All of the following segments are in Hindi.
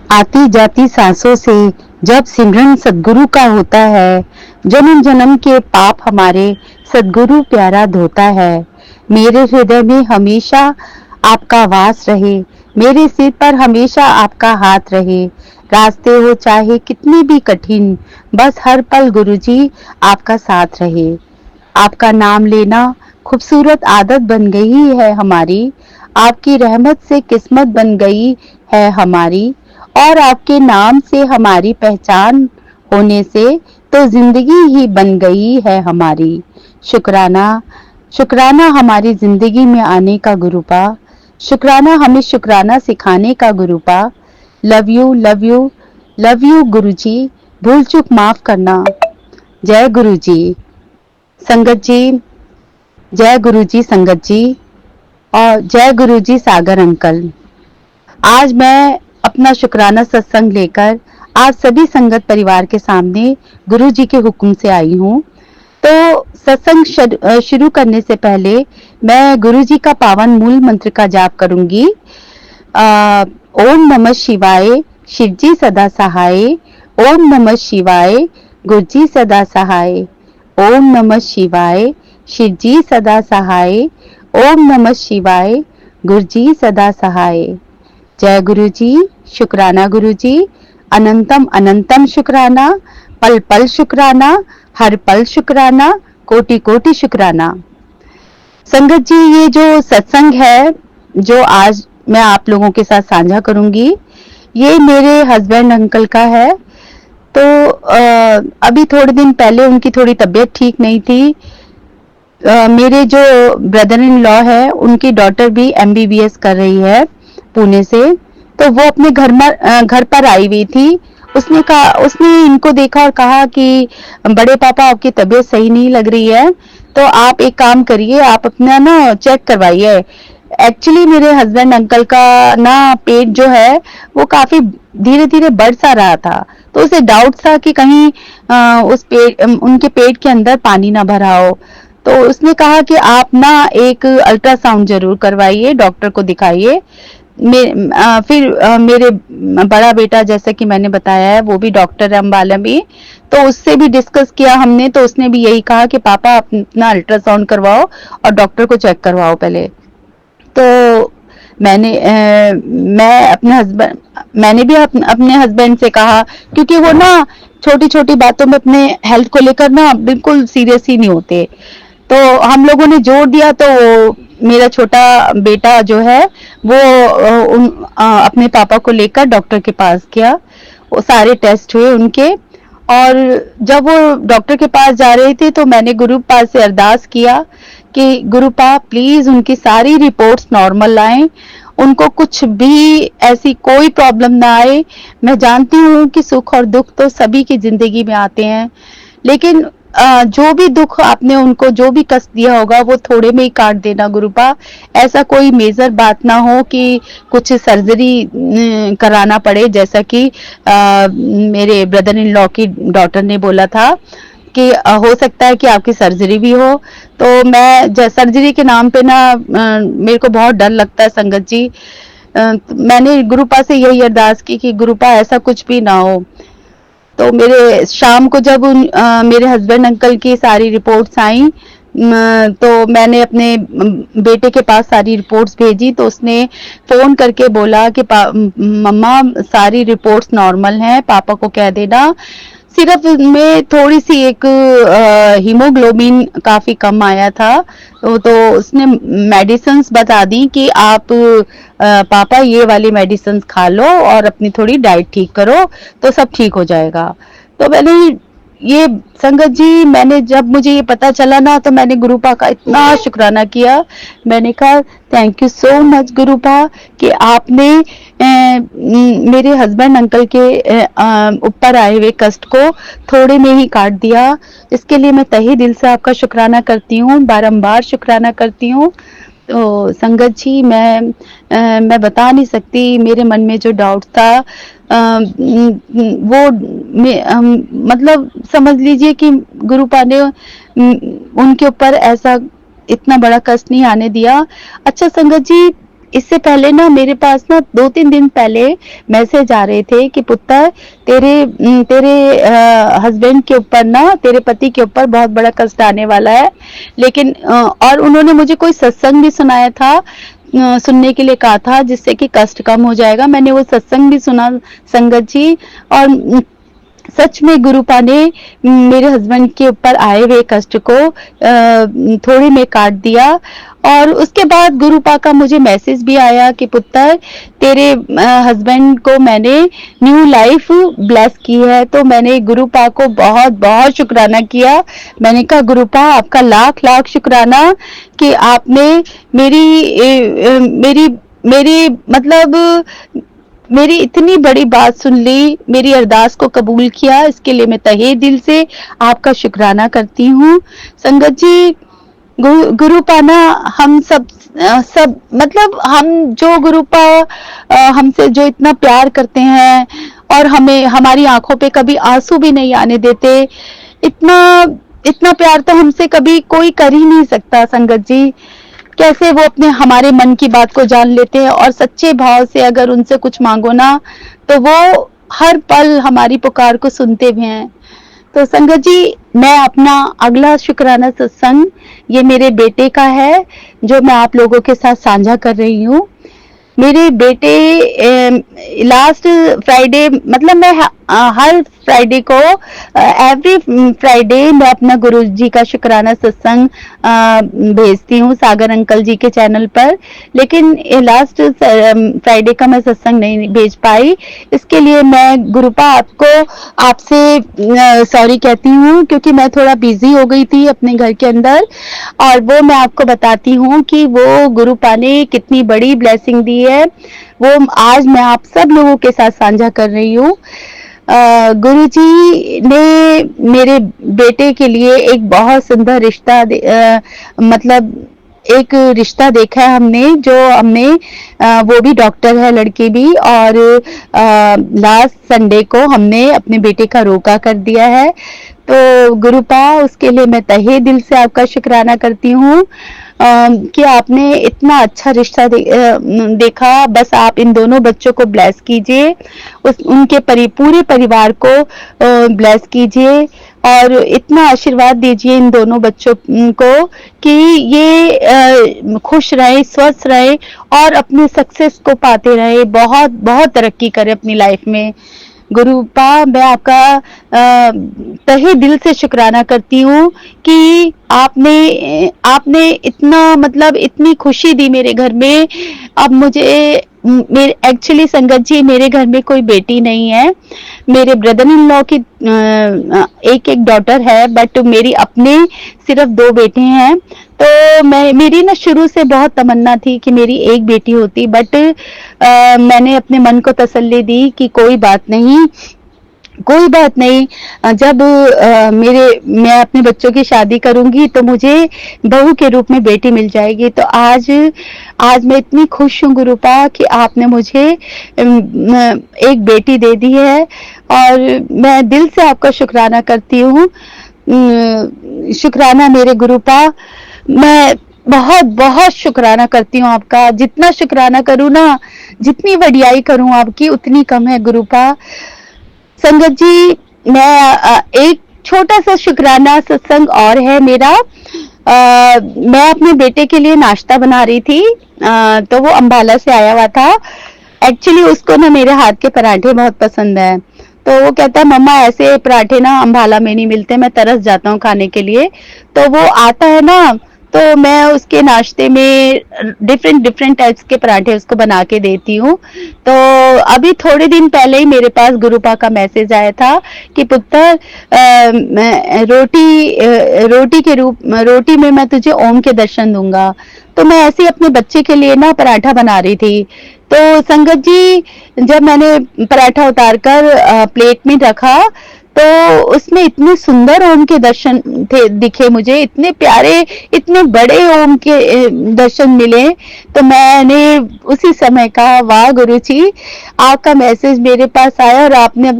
आती जाती सांसों से जब सिमरन सद्गुरु का होता है, जन्म जन्म के पाप हमारे सद्गुरु प्यारा धोता है। मेरे हृदय में हमेशा आपका वास रहे, मेरे सिर पर हमेशा आपका हाथ रहे। रास्ते हो चाहे कितने भी कठिन, बस हर पल गुरुजी आपका साथ रहे। आपका नाम लेना खूबसूरत आदत बन गई है हमारी, आपकी रहमत से किस्मत बन गई है हमारी, और आपके नाम से हमारी पहचान होने से तो जिंदगी ही बन गई है हमारी। शुक्राना, शुक्राना हमारी जिंदगी में आने का गुरुपा, शुक्राना हमें शुक्राना सिखाने का गुरुपा। Love you love you love you गुरुजी, भूल चूक माफ करना। जय गुरुजी। संगत जी, जय गुरुजी संगत जी, और जय गुरुजी सागर अंकल। आज मैं अपना शुक्राना सत्संग लेकर आप सभी संगत परिवार के सामने गुरुजी के हुक्म से आई हूँ। तो सत्संग शुरू करने से पहले मैं गुरुजी का पावन मूल मंत्र का जाप करूंगी। ओम नमः शिवाय, शिवजी सदा सहाय। ओम नमः शिवाय, गुरुजी सदा सहाय। ओम नमः शिवाय, शिवजी सदा सहाय। ओम नमः शिवाय, गुरुजी सदा सहाय। जय गुरुजी, शुक्राना गुरुजी, अनंतम अनंतम शुक्राना, पल पल शुक्राना, हर पल शुक्राना, कोटि कोटि शुक्राना। संगत जी, ये जो सत्संग है जो आज मैं आप लोगों के साथ साझा करूंगी, ये मेरे हस्बैंड अंकल का है। तो अभी थोड़े दिन पहले उनकी थोड़ी तबीयत ठीक नहीं थी। मेरे जो ब्रदर इन लॉ है, उनकी डॉटर भी MBBS कर रही है पुणे से, तो वो अपने घर पर आई हुई थी। उसने इनको देखा और कहा कि बड़े पापा आपकी तबीयत सही नहीं लग रही है, तो आप एक काम करिए, आप अपना ना चेक करवाइए। एक्चुअली मेरे हस्बैंड अंकल का ना पेट जो है वो काफी धीरे धीरे बढ़ सा रहा था, तो उसे डाउट था कि कहीं उनके पेट के अंदर पानी ना भरा हो। तो उसने कहा कि आप ना एक अल्ट्रासाउंड जरूर करवाइए, डॉक्टर को दिखाइए। फिर मेरे बड़ा बेटा, जैसा कि मैंने बताया है, वो भी डॉक्टर है अम्बाला में, तो उससे भी डिस्कस किया हमने, तो उसने भी यही कहा कि पापा अपना अल्ट्रासाउंड करवाओ और डॉक्टर को चेक करवाओ पहले। तो मैंने भी अपने हस्बैंड से कहा, क्योंकि वो ना छोटी छोटी बातों में अपने हेल्थ को लेकर ना बिल्कुल सीरियस ही नहीं होते। तो हम लोगों ने जोर दिया, तो मेरा छोटा बेटा जो है वो अपने पापा को लेकर डॉक्टर के पास गया। वो सारे टेस्ट हुए उनके, और जब वो डॉक्टर के पास जा रहे थे तो मैंने गुरु पास से अरदास किया कि गुरुपा प्लीज उनकी सारी रिपोर्ट्स नॉर्मल लाएं, उनको कुछ भी ऐसी कोई प्रॉब्लम ना आए। मैं जानती हूँ कि सुख और दुख तो सभी की जिंदगी में आते हैं, लेकिन जो भी दुख आपने उनको, जो भी कष्ट दिया होगा, वो थोड़े में ही काट देना गुरुपा। ऐसा कोई मेजर बात ना हो कि कुछ सर्जरी कराना पड़े, जैसा कि मेरे ब्रदर इन लॉ की डॉटर ने बोला था कि हो सकता है कि आपकी सर्जरी भी हो। तो मैं सर्जरी के नाम पे ना मेरे को बहुत डर लगता है संगत जी। मैंने गुरुपा से यही अरदास की कि गुरुपा ऐसा कुछ भी ना हो। तो मेरे शाम को जब मेरे हस्बैंड अंकल की सारी रिपोर्ट्स आई, तो मैंने अपने बेटे के पास सारी रिपोर्ट्स भेजी, तो उसने फोन करके बोला कि मम्मा सारी रिपोर्ट्स नॉर्मल हैं, पापा को कह देना। सिर्फ में थोड़ी सी एक हीमोग्लोबिन काफी कम आया था, तो उसने मेडिसिन्स बता दी कि आप पापा ये वाली मेडिसिन्स खा लो और अपनी थोड़ी डाइट ठीक करो तो सब ठीक हो जाएगा। तो मैंने ये संगत जी, मैंने जब मुझे ये पता चला ना, तो मैंने गुरुपा का इतना शुक्राना किया। मैंने कहा थैंक यू सो मच गुरुपा कि आपने मेरे हस्बैंड अंकल के ऊपर आए हुए कष्ट को थोड़े में ही काट दिया। इसके लिए मैं तहे दिल से आपका शुक्राना करती हूँ, बारंबार शुक्राना करती हूँ। तो संगत जी, मैं बता नहीं सकती मेरे मन में जो डाउट था, वो मतलब समझ लीजिए कि गुरुपा ने उनके ऊपर ऐसा इतना बड़ा कष्ट नहीं आने दिया। अच्छा संगत जी, इससे पहले ना मेरे पास ना 2-3 दिन पहले मैसेज आ रहे थे कि पुत्र तेरे हस्बैंड के ऊपर ना, तेरे पति के ऊपर बहुत बड़ा कष्ट आने वाला है। लेकिन और उन्होंने मुझे कोई सत्संग भी सुनाया था, सुनने के लिए कहा था जिससे कि कष्ट कम हो जाएगा। मैंने वो सत्संग भी सुना संगत जी, और सच में गुरुपा ने मेरे हस्बैंड के ऊपर आए हुए कष्ट को थोड़ी में काट दिया। और उसके बाद गुरुपा का मुझे मैसेज भी आया कि पुत्र तेरे हस्बैंड को मैंने न्यू लाइफ ब्लेस की है। तो मैंने गुरुपा को बहुत बहुत शुक्राना किया। मैंने कहा गुरुपा आपका लाख लाख शुक्राना कि आपने मेरी मेरी मेरी मतलब मेरी इतनी बड़ी बात सुन ली, मेरी अरदास को कबूल किया। इसके लिए मैं तहे दिल से आपका शुक्राना करती हूँ। संगत जी, गुरुपा ना हम सब मतलब हम जो गुरुपा हमसे जो इतना प्यार करते हैं और हमें हमारी आंखों पे कभी आंसू भी नहीं आने देते, इतना इतना प्यार तो हमसे कभी कोई कर ही नहीं सकता। संगत जी, कैसे वो अपने हमारे मन की बात को जान लेते हैं, और सच्चे भाव से अगर उनसे कुछ मांगो ना तो वो हर पल हमारी पुकार को सुनते भी हैं। तो संगत जी, मैं अपना अगला शुक्राना सत्संग ये मेरे बेटे का है, जो मैं आप लोगों के साथ साझा कर रही हूँ। मेरे बेटे लास्ट फ्राइडे, मतलब मैं हर फ्राइडे को एवरी फ्राइडे मैं अपना गुरुजी का शुक्राना सत्संग भेजती हूँ सागर अंकल जी के चैनल पर। लेकिन लास्ट फ्राइडे का मैं सत्संग नहीं भेज पाई, इसके लिए मैं गुरुपा आपसे सॉरी कहती हूँ, क्योंकि मैं थोड़ा बिजी हो गई थी अपने घर के अंदर। और वो मैं आपको बताती हूँ कि वो गुरुपा ने कितनी बड़ी ब्लेसिंग दी है, वो आज मैं आप सब लोगों के साथ साझा कर रही हूँ। गुरुजी ने मेरे बेटे के लिए एक बहुत सुंदर रिश्ता मतलब एक रिश्ता देखा है हमने, जो हमने वो भी डॉक्टर है लड़की भी, और लास्ट संडे को हमने अपने बेटे का रोका कर दिया है। तो गुरुपा, उसके लिए मैं तहे दिल से आपका शुक्राना करती हूँ कि आपने इतना अच्छा रिश्ता देखा। बस आप इन दोनों बच्चों को ब्लेस कीजिए, उनके पूरे परिवार को ब्लेस कीजिए, और इतना आशीर्वाद दीजिए इन दोनों बच्चों को कि ये खुश रहे, स्वस्थ रहे और अपने सक्सेस को पाते रहे, बहुत बहुत तरक्की करे अपनी लाइफ में। गुरुपा, मैं आपका तहे दिल से शुक्राना करती हूँ कि आपने इतना मतलब इतनी खुशी दी मेरे घर में। अब मेरे एक्चुअली संगत जी, मेरे घर में कोई बेटी नहीं है। मेरे ब्रदर इन लॉ की एक एक डॉटर है, बट मेरी अपने सिर्फ 2 बेटे हैं। तो मेरी ना शुरू से बहुत तमन्ना थी कि मेरी एक बेटी होती, बट मैंने अपने मन को तसल्ली दी कि कोई बात नहीं, कोई बात नहीं। जब मैं अपने बच्चों की शादी करूंगी तो मुझे बहू के रूप में बेटी मिल जाएगी। तो आज मैं इतनी खुश हूँ गुरुपा कि आपने मुझे एक बेटी दे दी है, और मैं दिल से आपका शुक्राना करती हूँ। शुक्राना मेरे गुरुपा, मैं बहुत बहुत शुक्राना करती हूँ आपका। जितना शुक्राना करूँ ना, जितनी वडियाई करूँ आपकी, उतनी कम है गुरुपा। संगत जी, मैं एक छोटा सा शुक्राना सत्संग और है मेरा। मैं अपने बेटे के लिए नाश्ता बना रही थी, तो वो अंबाला से आया हुआ था। एक्चुअली उसको ना मेरे हाथ के पराठे बहुत पसंद है, तो वो कहता है मम्मा ऐसे पराठे ना अंबाला में नहीं मिलते, मैं तरस जाता हूँ खाने के लिए। तो वो आता है ना, तो मैं उसके नाश्ते में डिफरेंट टाइप्स के पराठे उसको बना के देती हूँ। तो अभी थोड़े दिन पहले ही मेरे पास गुरुपा का मैसेज आया था कि पुत्र, रोटी में मैं तुझे ओम के दर्शन दूंगा। तो मैं ऐसे ही अपने बच्चे के लिए ना पराठा बना रही थी। तो संगत जी, जब मैंने पराठा उतारकर प्लेट में रखा, तो उसमें इतने सुंदर ओम के दर्शन दिखे मुझे, इतने प्यारे, इतने बड़े ओम के दर्शन मिले। तो मैंने उसी समय कहा, वाह गुरुजी, आपका मैसेज मेरे पास आया और आपने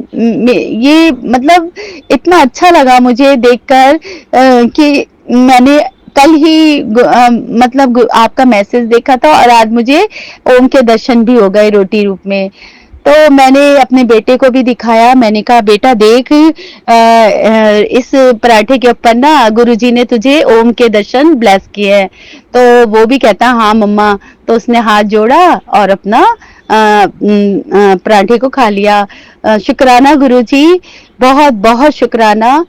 ये मतलब इतना अच्छा लगा मुझे देखकर कि मैंने कल ही मतलब आपका मैसेज देखा था और आज मुझे ओम के दर्शन भी हो गए रोटी रूप में। तो मैंने अपने बेटे को भी दिखाया, मैंने कहा बेटा देख इस पराठे के ऊपर ना गुरुजी ने तुझे ओम के दर्शन ब्लेस किए हैं। तो वो भी कहता हाँ मम्मा। तो उसने हाथ जोड़ा और अपना पराठे को खा लिया। शुक्राना गुरुजी, बहुत बहुत शुक्राना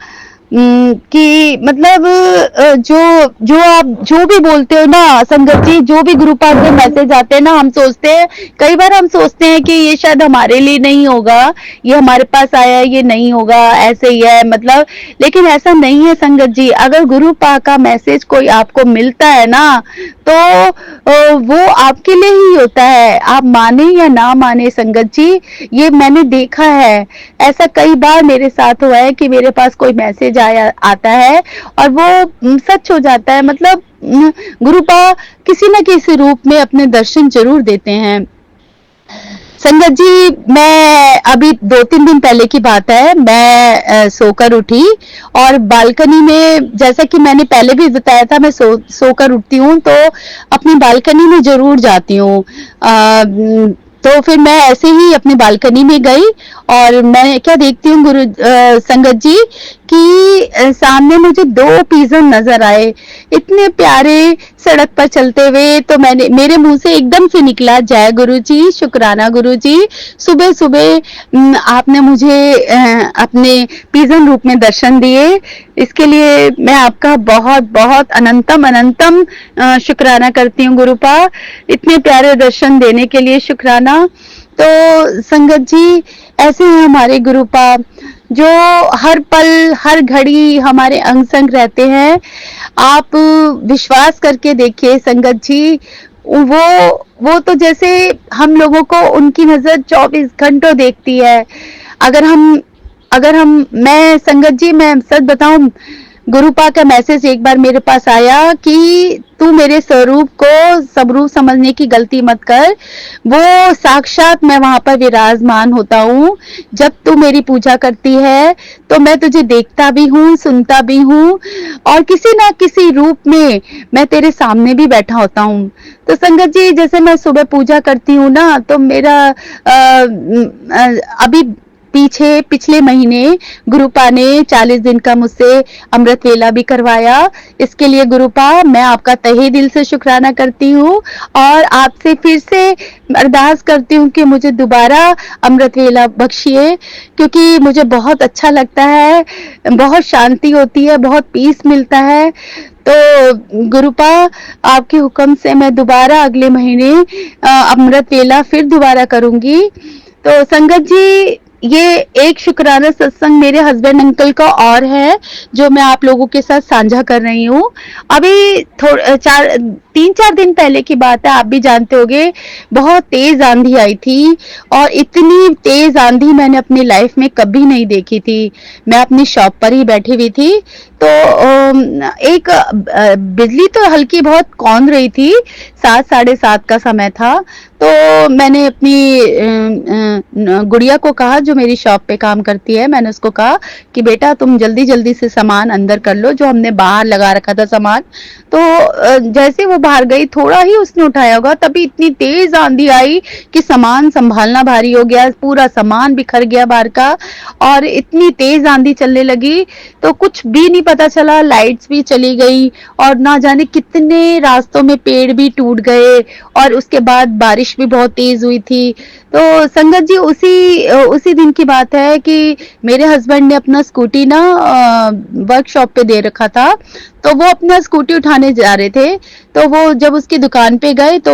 कि मतलब जो जो आप जो भी बोलते हो ना संगत जी, जो भी ग्रुप पे मैसेज आते हैं ना, हम सोचते हैं, कई बार हम सोचते हैं कि ये शायद हमारे लिए नहीं होगा, ये हमारे पास आया है ये नहीं होगा, ऐसे ही है मतलब। लेकिन ऐसा नहीं है संगत जी, अगर गुरु पा का मैसेज कोई आपको मिलता है ना, तो वो आपके लिए ही होता है, आप माने या ना माने संगत जी। ये मैंने देखा है, ऐसा कई बार मेरे साथ हुआ है कि मेरे पास कोई मैसेज आया आता है और वो सच हो जाता है। मतलब गुरुपा किसी न किसी रूप में अपने दर्शन जरूर देते हैं। संगत जी, मैं अभी 2-3 दिन पहले की बात है, मैं सोकर उठी और बालकनी में, जैसा कि मैंने पहले भी बताया था, मैं सोकर उठती हूँ तो अपनी बालकनी में जरूर जाती हूँ। तो फिर मैं ऐसे ही अपनी बालकनी में गई और मैं क्या देखती हूँ संगत जी कि सामने मुझे 2 पिजन नजर आए, इतने प्यारे सड़क पर चलते हुए। तो मेरे मुंह से एकदम से निकला जय गुरुजी, शुक्राना गुरुजी, सुबह सुबह आपने मुझे अपने पिजन रूप में दर्शन दिए। इसके लिए मैं आपका बहुत बहुत अनंतम अनंतम शुक्राना करती हूँ गुरुपा, इतने प्यारे दर्शन देने के लिए शुक्राना। तो संगत जी, ऐसे हैं हमारे गुरुपा जो हर पल हर घड़ी हमारे अंग संग रहते हैं। आप विश्वास करके देखिए संगत जी, वो तो जैसे हम लोगों को उनकी नजर 24 घंटों देखती है। अगर हम मैं संगत जी, मैं सच बताऊं, गुरुपा का मैसेज एक बार मेरे पास आया कि तू मेरे स्वरूप को स्वरूप समझने की गलती मत कर, वो साक्षात मैं वहां पर विराजमान होता हूँ। जब तू मेरी पूजा करती है तो मैं तुझे देखता भी हूँ, सुनता भी हूँ और किसी ना किसी रूप में मैं तेरे सामने भी बैठा होता हूँ। तो संगत जी, जैसे मैं सुबह पूजा करती हूँ ना, तो मेरा अभी पिछले महीने गुरुपा ने 40 दिन का मुझसे अमृत वेला भी करवाया। इसके लिए गुरुपा, मैं आपका तहे दिल से शुक्राना करती हूँ और आपसे फिर से अरदास करती हूँ कि मुझे दोबारा अमृत वेला बख्शिए, क्योंकि मुझे बहुत अच्छा लगता है, बहुत शांति होती है, बहुत पीस मिलता है। तो गुरुपा, आपके हुक्म से मैं दोबारा अगले महीने अमृत वेला फिर दोबारा करूंगी। तो संगत जी, ये एक शुक्राना सत्संग मेरे हस्बैंड अंकल का और है, जो मैं आप लोगों के साथ साझा कर रही हूँ। अभी 3-4 दिन पहले की बात है, आप भी जानते होंगे, बहुत तेज आंधी आई थी और इतनी तेज आंधी मैंने अपनी लाइफ में कभी नहीं देखी थी। मैं अपनी शॉप पर ही बैठी हुई थी, तो एक बिजली तो हल्की बहुत कौंध रही थी, 7-7:30 का समय था। तो मैंने अपनी गुड़िया को कहा, जो मेरी शॉप पे काम करती है, मैंने उसको कहा कि बेटा तुम जल्दी जल्दी से सामान अंदर कर लो, जो हमने बाहर लगा रखा था सामान। तो जैसे वो बाहर गई, थोड़ा ही उसने उठाया होगा, तभी इतनी तेज आंधी आई कि सामान संभालना भारी हो गया, पूरा सामान बिखर गया बाहर का। और इतनी तेज आंधी चलने लगी तो कुछ भी नहीं पता चला, लाइट्स भी चली गई और ना जाने कितने रास्तों में पेड़ भी टूट गए और उसके बाद बारिश भी बहुत तेज हुई थी। तो संगत जी, उसी दिन की बात है कि मेरे हस्बैंड ने अपना स्कूटी ना वर्कशॉप पे दे रखा था, तो वो अपना स्कूटी उठाने जा रहे थे। तो वो जब उसकी दुकान पे गए तो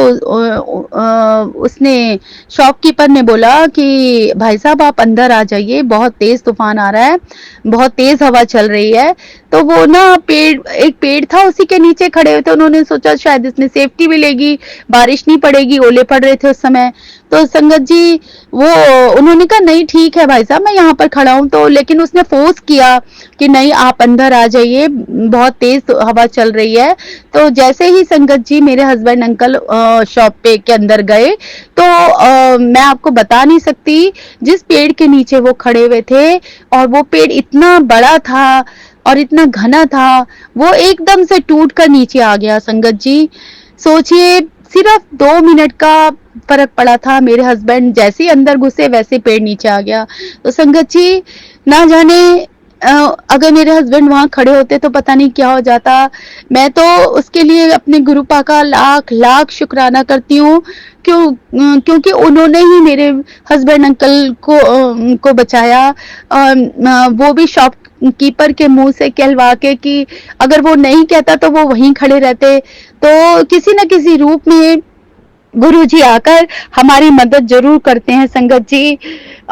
उसने शॉपकीपर ने बोला कि भाई साहब आप अंदर आ जाइए, बहुत तेज तूफान आ रहा है, बहुत तेज हवा चल रही है। तो वो ना एक पेड़ था, उसी के नीचे खड़े हुए थे। उन्होंने सोचा शायद इसमें सेफ्टी मिलेगी, बारिश नहीं पड़ेगी, ओले पड़ रहे थे उस समय। तो संगत जी वो उन्होंने कहा नहीं ठीक है भाई साहब मैं यहाँ पर खड़ा हूँ, तो लेकिन उसने फोर्स किया कि नहीं आप अंदर आ जाइए, बहुत तेज हवा चल रही है। तो जैसे ही संगत जी मेरे हस्बैंड अंकल शॉप पे के अंदर गए, तो मैं आपको बता नहीं सकती, जिस पेड़ के नीचे वो खड़े हुए थे और वो पेड़ इतना बड़ा था और इतना घना था, वो एकदम से टूट कर नीचे आ गया संगत जी। सोचिए सिर्फ 2 मिनट का फर्क पड़ा था, मेरे हस्बैंड जैसे ही अंदर घुसे वैसे पेड़ नीचे आ गया। तो संगत जी ना जाने अगर मेरे हस्बैंड वहां खड़े होते तो पता नहीं क्या हो जाता। मैं तो उसके लिए अपने गुरुपा का लाख लाख शुक्राना करती हूँ, क्योंकि उन्होंने ही मेरे हस्बैंड अंकल को बचाया। वो भी शॉप कीपर के मुंह से कहलवा के कि अगर वो नहीं कहता तो वो वहीं खड़े रहते। तो किसी न किसी रूप में गुरुजी आकर हमारी मदद जरूर करते हैं संगत जी।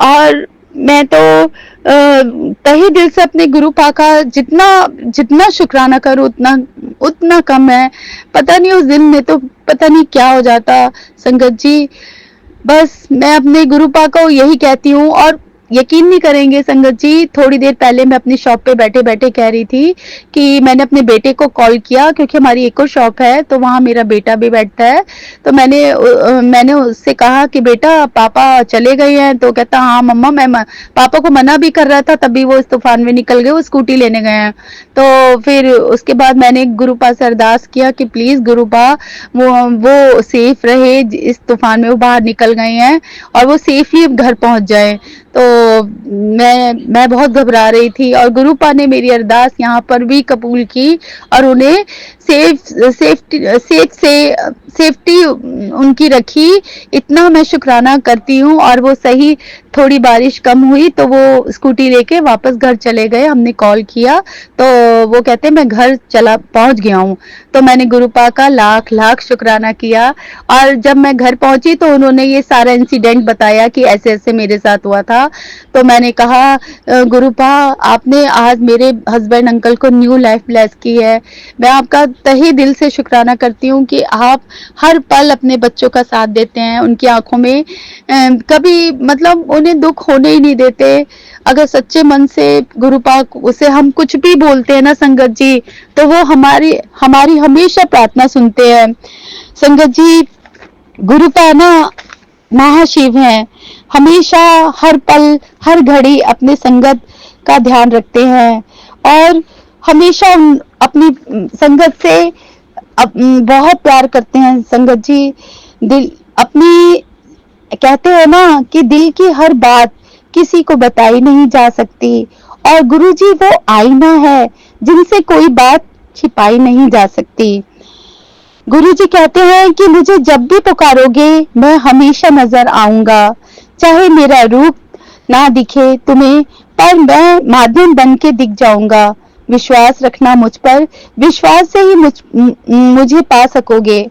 और मैं तो तहे दिल से अपने गुरुपा का जितना जितना शुक्राना करूं उतना उतना कम है। पता नहीं उस दिन में तो पता नहीं क्या हो जाता संगत जी। बस मैं अपने गुरुपा को यही कहती हूँ। और यकीन नहीं करेंगे संगत जी, थोड़ी देर पहले मैं अपनी शॉप पे बैठे बैठे कह रही थी कि मैंने अपने बेटे को कॉल किया, क्योंकि हमारी एक और शॉप है तो वहां मेरा बेटा भी बैठता है। तो मैंने उससे कहा कि बेटा पापा चले गए हैं, तो कहता हाँ मम्मा मैं पापा को मना भी कर रहा था तभी वो इस तूफान में निकल गए, वो स्कूटी लेने गए हैं। तो फिर उसके बाद मैंने गुरुपा से अरदास किया कि प्लीज गुरुपा वो सेफ रहे, इस तूफान में वो बाहर निकल गए हैं और वो सेफली घर पहुंच जाए। तो मैं बहुत घबरा रही थी और गुरुपा ने मेरी अरदास यहाँ पर भी कबूल की और उन्हें सेफ्टी उनकी रखी। इतना मैं शुक्राना करती हूँ। और वो सही थोड़ी बारिश कम हुई तो वो स्कूटी लेके वापस घर चले गए। हमने कॉल किया तो वो कहते मैं घर चला पहुंच गया हूँ। तो मैंने गुरुपा का लाख लाख शुक्राना किया। और जब मैं घर पहुंची तो उन्होंने ये सारा इंसिडेंट बताया कि ऐसे ऐसे मेरे साथ हुआ था। तो मैंने कहा गुरुपा आपने आज मेरे हस्बैंड अंकल को न्यू लाइफ ब्लेस की है। मैं आपका तहे दिल से शुक्राना करती हूँ कि आप हर पल अपने बच्चों का साथ देते हैं, उनकी आंखों में कभी मतलब उन्हें दुख होने ही नहीं देते। अगर सच्चे मन से गुरुपा उसे हम कुछ भी बोलते हैं ना संगत जी, तो वो हमारी हमारी हमेशा प्रार्थना सुनते हैं। संगत जी गुरुपा ना महाशिव हैं, हमेशा हर पल हर घड़ी अपने संगत का ध्यान रखते हैं और हमेशा अपनी संगत से बहुत प्यार करते हैं संगत जी। दिल अपनी कहते हैं ना कि दिल की हर बात किसी को बताई नहीं जा सकती और गुरुजी वो आईना है जिनसे कोई बात छिपाई नहीं जा सकती। गुरुजी कहते हैं कि मुझे जब भी पुकारोगे मैं हमेशा नजर आऊंगा, चाहे मेरा रूप ना दिखे तुम्हें पर मैं माध्यम बन के दिख जाऊंगा। विश्वास रखना मुझ पर, विश्वास से ही मुझे पा सकोगे।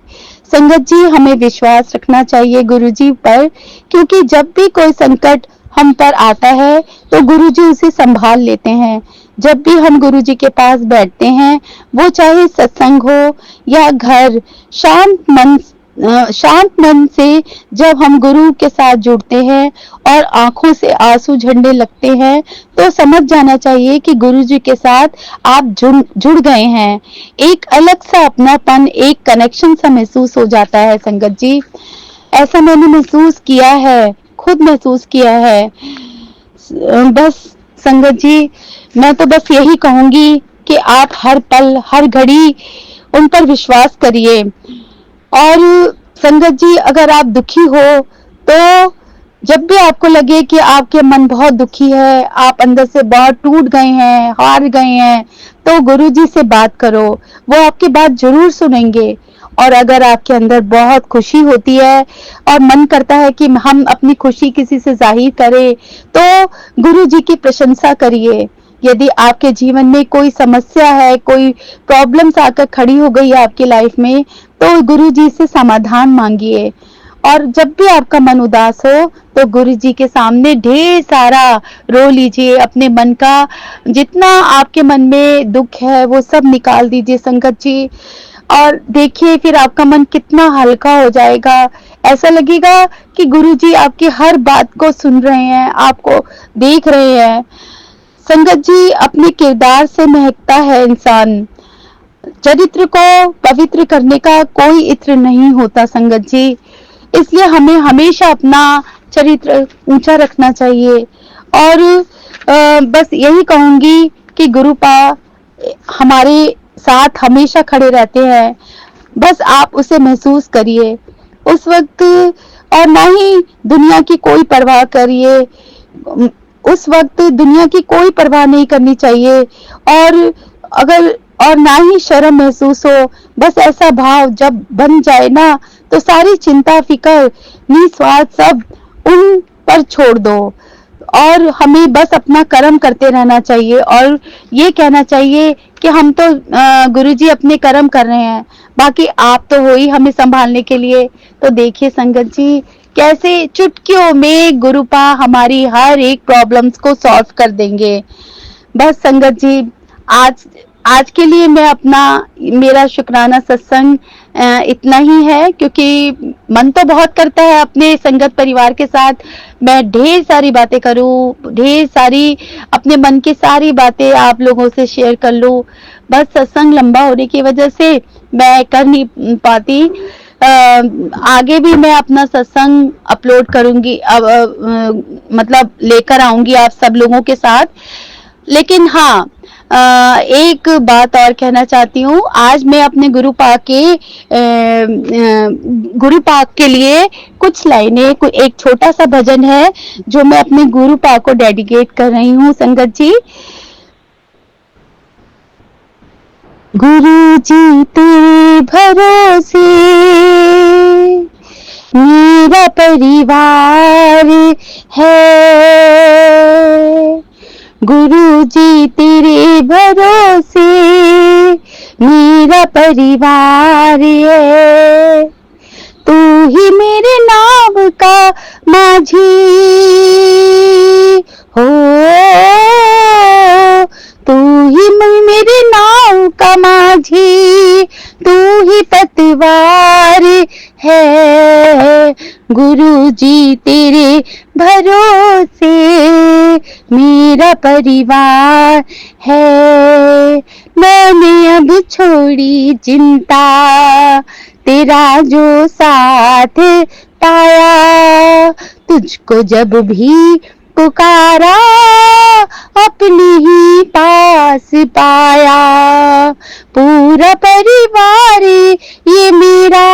संगत जी हमें विश्वास रखना चाहिए गुरुजी पर, क्योंकि जब भी कोई संकट हम पर आता है तो गुरुजी उसे संभाल लेते हैं। जब भी हम गुरुजी के पास बैठते हैं, वो चाहे सत्संग हो या घर, शांत मन से जब हम गुरु के साथ जुड़ते हैं और आंखों से आंसू झड़ने लगते हैं तो समझ जाना चाहिए कि गुरुजी के साथ आप जुड़ गए हैं। एक अलग सा अपनापन, एक कनेक्शन सा महसूस हो जाता है संगत जी। ऐसा मैंने महसूस किया है, खुद महसूस किया है। बस संगत जी मैं तो बस यही कहूंगी कि आप हर पल हर घड़ी उन पर विश्वास करिए। और संगत जी अगर आप दुखी हो तो जब भी आपको लगे कि आपके मन बहुत दुखी है, आप अंदर से बहुत टूट गए हैं, हार गए हैं, तो गुरुजी से बात करो, वो आपकी बात जरूर सुनेंगे। और अगर आपके अंदर बहुत खुशी होती है और मन करता है कि हम अपनी खुशी किसी से जाहिर करें, तो गुरुजी की प्रशंसा करिए। यदि आपके जीवन में कोई समस्या है, कोई प्रॉब्लम्स आकर खड़ी हो गई है आपकी लाइफ में, तो गुरुजी से समाधान मांगिए। और जब भी आपका मन उदास हो तो गुरुजी के सामने ढेर सारा रो लीजिए, अपने मन का जितना आपके मन में दुख है वो सब निकाल दीजिए संगत जी। और देखिए फिर आपका मन कितना हल्का हो जाएगा। ऐसा लगेगा कि गुरुजी आपकी हर बात को सुन रहे हैं, आपको देख रहे हैं। संगत जी, अपने किरदार से महकता है इंसान। चरित्र को पवित्र करने का कोई इत्र नहीं होता संगत जी। इसलिए हमें हमेशा अपना चरित्र ऊंचा रखना चाहिए। और बस यही कहूंगी कि गुरुपा हमारे साथ हमेशा खड़े रहते हैं। बस आप उसे महसूस करिए उस वक्त, और ना ही दुनिया की कोई परवाह करिए। उस वक्त दुनिया की कोई परवाह नहीं करनी चाहिए, और ना ही शर्म महसूस हो। बस ऐसा भाव जब बन जाए ना, तो सारी चिंता फिकर निस्वार्थ सब उन पर छोड़ दो, और हमें बस अपना कर्म करते रहना चाहिए। और ये कहना चाहिए कि हम तो गुरुजी अपने कर्म कर रहे हैं, बाकी आप तो हो ही हमें संभालने के लिए। तो देखिए संगत जी, कैसे चुटकियों में गुरुपा हमारी हर एक प्रॉब्लम्स को सॉल्व कर देंगे। बस संगत जी, आज के लिए मेरा शुक्राना सत्संग इतना ही है, क्योंकि मन तो बहुत करता है अपने संगत परिवार के साथ मैं ढेर सारी बातें करूं, ढेर सारी अपने मन की सारी बातें आप लोगों से शेयर कर लूं। बस सत्संग लंबा होने की वजह से मैं कर नहीं पाती। आगे भी मैं अपना सत्संग अपलोड करूंगी, मतलब लेकर आऊंगी आप सब लोगों के साथ। लेकिन हाँ, एक बात और कहना चाहती हूँ। आज मैं अपने गुरु पाक के लिए कुछ लाइनें, एक छोटा सा भजन है जो मैं अपने गुरु पाक को डेडिकेट कर रही हूँ संगत जी। गुरु जी तेरे भरोसे मेरा परिवार है, गुरु जी तेरे भरोसे मेरा परिवार है। तू ही मेरे नाव का माझी हो, तू ही मेरे नाव का माझी, तू ही पतवार है। गुरु जी तेरे भरोसे मेरा परिवार है। मैंने अब छोड़ी चिंता, तेरा जो साथ पाया, तुझको जब भी पुकारा अपने ही पास पाया। पूरा परिवार ये मेरा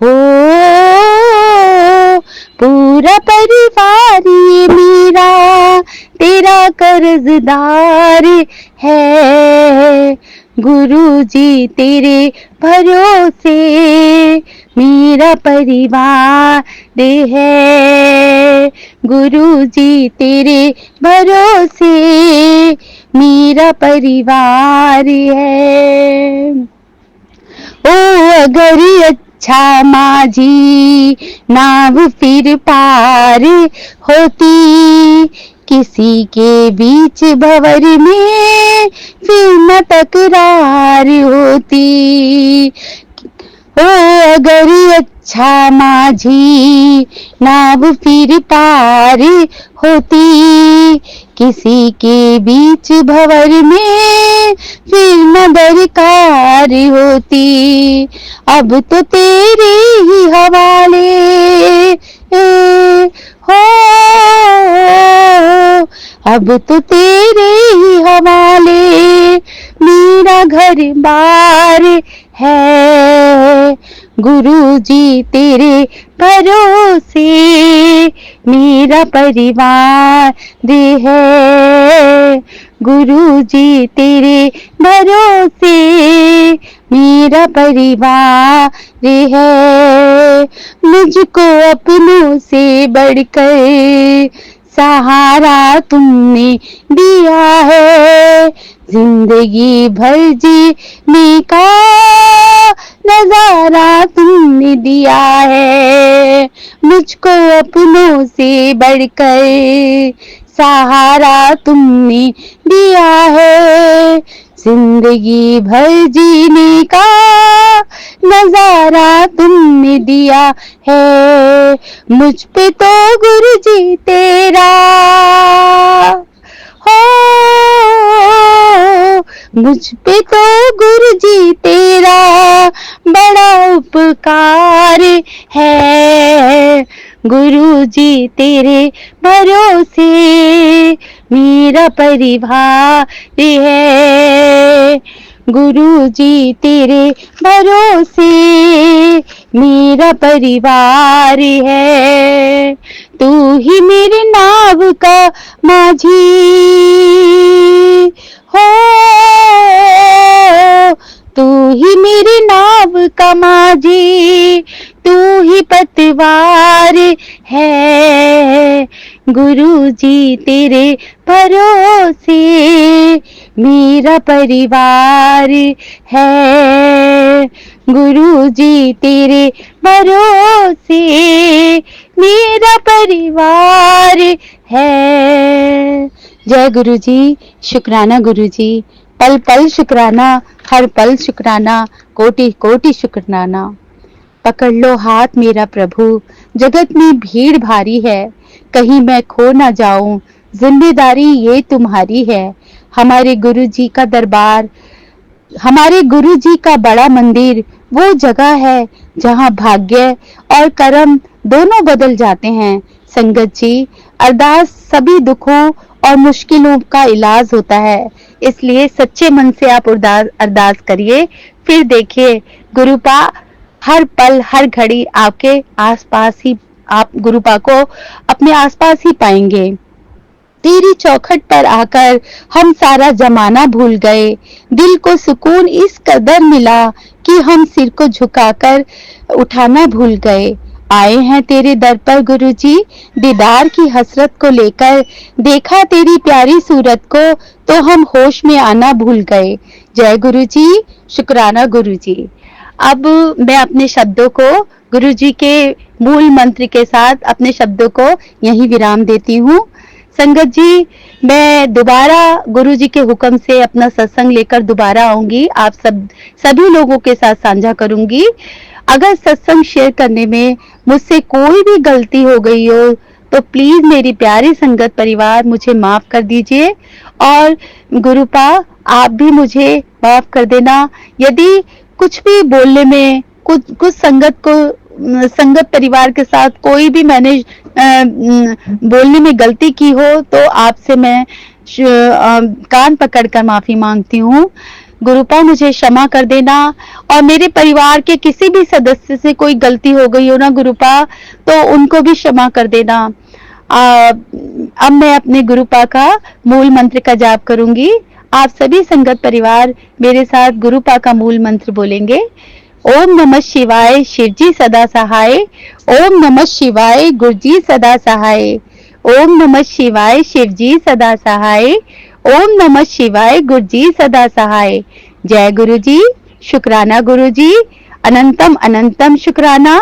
हो, पूरा परिवार ये मेरा तेरा कर्जदार है। गुरु जी तेरे भरोसे मेरा परिवार है। गुरु जी तेरे भरोसे मेरा परिवार है। ओ अगर अच्छा माझी नाव फिर पार होती, किसी के बीच भंवर में फिर न तकरार होती। ओ अगर अच्छा माझी नाव फिर पार होती, किसी के बीच भंवर में फिर न दरकार होती। अब तो तेरे ही हवाले हो, अब तो तेरे ही हवाले मेरा घर बार है। गुरु जी तेरे भरोसे मेरा परिवार है। गुरु जी तेरे भरोसे मेरा परिवार है। मुझको अपनों से बढ़कर सहारा तुमने दिया है। जिंदगी भर जीने का नजारा तुमने दिया है। मुझको अपनों से बढ़कर सहारा तुमने दिया है। जिंदगी भर जीने का नजारा तुमने दिया है मुझ पे तो गुरुजी तेरा हो, मुझ पे तो गुरुजी तेरा बड़ा उपकार है। गुरुजी तेरे भरोसे मेरा परिवार है। गुरुजी तेरे भरोसे मेरा परिवार है। तू ही मेरे नाव का माझी हो, तू ही मेरे नाव का माझी, तू ही पतवार है। गुरुजी तेरे भरोसे मेरा परिवार है। गुरुजी तेरे भरोसे मेरा परिवार है। जय गुरुजी, शुक्राना गुरुजी, पल पल शुक्राना, हर पल शुक्राना, कोटि कोटि शुक्राना। पकड़ लो हाथ मेरा प्रभु, जगत में भीड़ भारी है, कहीं मैं खो ना जाऊं, जिम्मेदारी ये तुम्हारी है। हमारे गुरुजी का दरबार, हमारे गुरुजी का बड़ा मंदिर वो जगह है जहां भाग्य और कर्म दोनों बदल जाते हैं। संगत जी, अरदास सभी दुखों और मुश्किलों का इलाज होता है, इसलिए सच्चे मन से आप अरदास करिए, फिर देखिए गुरुपा हर पल हर घड़ी आपके आसपास ही, आप गुरुपा को अपने आसपास ही पाएंगे। तेरी चौखट पर आकर हम सारा जमाना भूल गए, दिल को सुकून इस कदर मिला कि हम सिर को झुकाकर उठाना भूल गए। आए हैं तेरे दर पर गुरुजी, दीदार की हसरत को लेकर, देखा तेरी प्यारी सूरत को तो हम होश में आना भूल गए। जय गुरुजी, शुक्राना गुरुजी। अब मैं अपने शब्दों को गुरुजी के मूल मंत्र के साथ अपने शब्दों को यहीं विराम देती हूँ। संगत जी, मैं दोबारा गुरुजी के हुक्म से अपना सत्संग लेकर दोबारा आऊंगी, आप सभी लोगों के साथ साझा करूंगी। अगर सत्संग शेयर करने में मुझसे कोई भी गलती हो गई हो तो प्लीज मेरी प्यारी संगत परिवार मुझे माफ कर दीजिए, और गुरुपा आप भी मुझे माफ कर देना यदि कुछ भी बोलने में कुछ संगत परिवार के साथ कोई भी मैंने बोलने में गलती की हो तो आपसे मैं कान पकड़कर माफी मांगती हूँ। गुरुपा मुझे क्षमा कर देना, और मेरे परिवार के किसी भी सदस्य से कोई गलती हो गई हो ना गुरुपा, तो उनको भी क्षमा कर देना। अब मैं अपने गुरुपा का मूल मंत्र का जाप करूंगी। आप सभी संगत परिवार मेरे साथ गुरुपा का मूल मंत्र बोलेंगे। ओम नमः शिवाय, शिवजी सदा सहाय। ओम नमः शिवाय, गुरुजी सदा सहाय। ओम नमः शिवाय, शिवजी सदा सहाय। ओम नमः शिवाय, गुरुजी सदा सहाय। जय गुरुजी, शुक्राना गुरुजी, अनंतम अनंतम शुक्राना,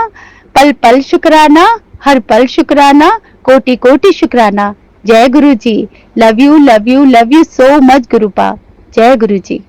पल पल शुक्राना, हर पल शुक्राना, कोटि कोटि शुक्राना। जय गुरुजी, लव यू सो मच गुरुपा। जय गुरुजी।